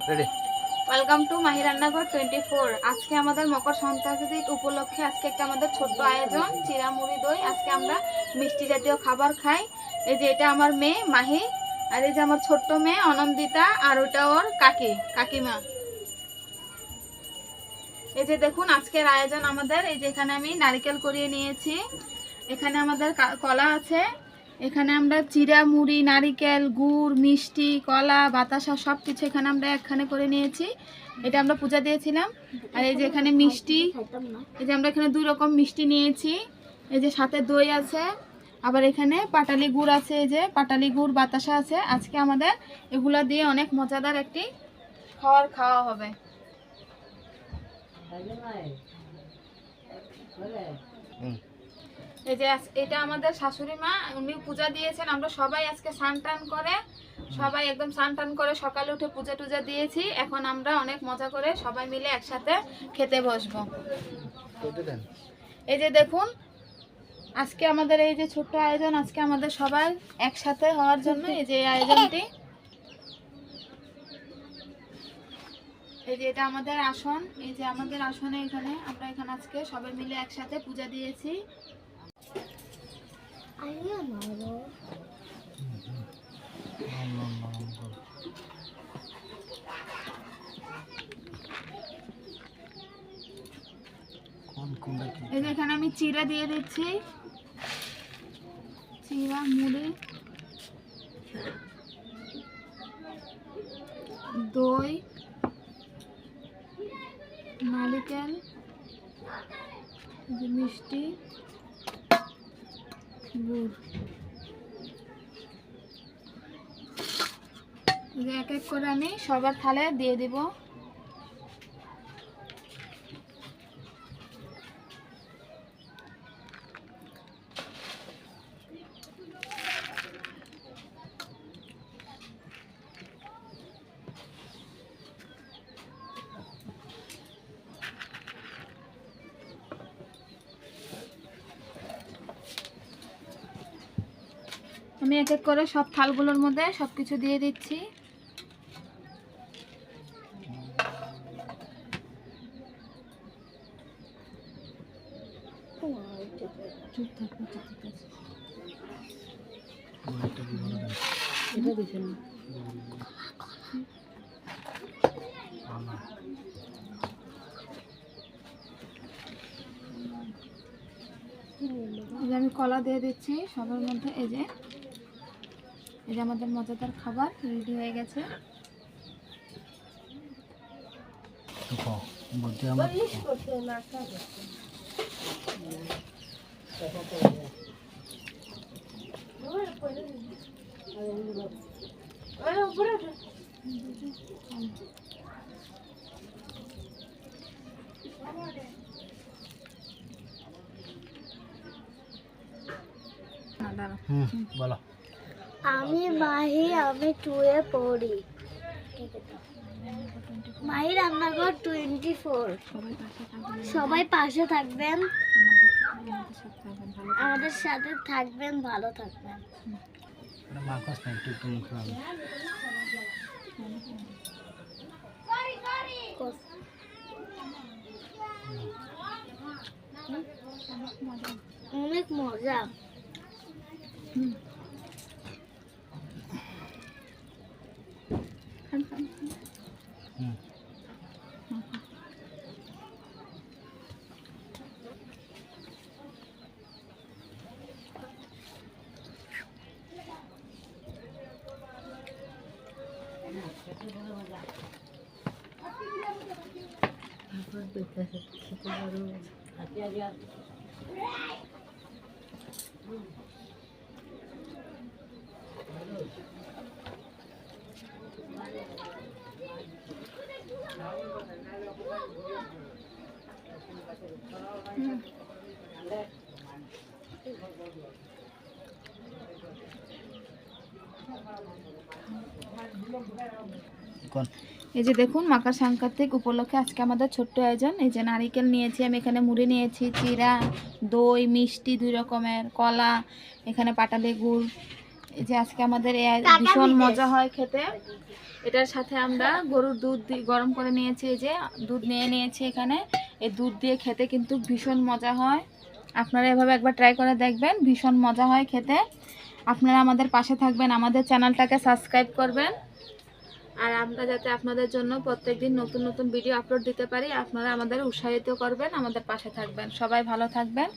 Ready. Welcome to Mahi রান্নাঘর 24। আজকে আমাদের মকর সংক্রান্তি উপলক্ষে আজকে একটা আমাদের ছোট্ট আয়োজন, চিরা মুড়ি দই। আজকে আমরা মিষ্টি জাতীয় খাবার খাই। এই যে এটা আমার মেয়ে মাহি, আর এই যে আমার ছোট্ট মেয়ে অনন্দিতা, আর ওটা ওর কাকিমা। এই যে দেখুন আজকের আয়োজন আমাদের। এই যে এখানে আমি নারকেল করিয়ে নিয়েছি, এখানে আমাদের কলা আছে, এখানে আমরা চিরা মুড়ি, নারিকেল, গুড়, মিষ্টি, কলা, বাতাসা সব কিছু এখানে আমরা একখানে করে নিয়েছি। এটা আমরা পূজা দিয়েছিলাম। আর এই যে এখানে মিষ্টি, এই যে আমরা এখানে 2 রকম মিষ্টি নিয়েছি। এই যে সাথে দই আছে, আবার এখানে পাটালি গুড় আছে, এই যে পাটালি গুড়, বাতাসা আছে। আজকে আমাদের এগুলা দিয়ে অনেক মজাদার একটি খাওয়া হবে। এই যে এটা আমাদের শাশুড়ি মা, উনি পূজা দিয়েছেন। আমরা সবাই আজকে স্নান টান করে, সবাই একদম স্নান টান করে সকালে উঠে পূজা টুজা দিয়েছি। এখন আমরা অনেক মজা করে সবাই মিলে একসাথে খেতে বসবো। এই যে দেখুন আজকে আমাদের এই যে ছোট্ট আয়োজন, আজকে আমাদের সবাই একসাথে হওয়ার জন্য এই যে আয়োজনটি। এই যে এটা আমাদের আসন, এই যে আমাদের আসনে এখানে আমরা এখানে আজকে সবাই মিলে একসাথে পূজা দিয়েছি। এই যে এখানে আমি চিরা দিয়ে দিচ্ছি, চিরা মুড়ি, দই, নারকেল, মিষ্টি, গুড়। এক এক করে আমি সবার থালে দিয়ে দিব। আমি এক এক করে সব থালগুলোর মধ্যে সবকিছু দিয়ে দিচ্ছি। আমি কলা দিয়ে দিচ্ছি সবার মধ্যে। এই যে আমাদের মজাদার খাবার রেডি হয়ে গেছে। বলো। আমি মাহি, আমি 2 এ পড়ি। মাহি রান্নাঘর 24। সবাই পাশে থাকবেন, আমাদের সাথে থাকবেন, ভালো থাকবেন। অনেক মজা। এই যে দেখুন মকর সংক্রান্তি উপলক্ষে আজকে আমাদের ছোট্ট আয়োজন। এই যে নারিকেল নিয়েছি আমি, এখানে মুড়ি নিয়েছি, চিরা, দই, মিষ্টি 2 রকমের, কলা, এখানে পাটালি গুড়, এই যে আজকে আমাদের ভীষণ মজা হয় খেতে। এটার সাথে আমরা গরুর দুধ গরম করে নিয়েছি, এই যে দুধ নিয়ে নিয়েছি এখানে। এই দুধ দিয়ে খেতে কিন্তু ভীষণ মজা হয়। আপনারা এভাবে একবার ট্রাই করে দেখবেন, ভীষণ মজা হয় খেতে। আপনারা আমাদের পাশে থাকবেন, আমাদের চ্যানেলটাকে সাবস্ক্রাইব করবেন। আর আমরা যাতে আপনাদের জন্য প্রত্যেকদিন নতুন নতুন ভিডিও আপলোড দিতে পারি, আপনারা আমাদের উৎসাহিত করবেন, আমাদের পাশে থাকবেন। সবাই ভালো থাকবেন।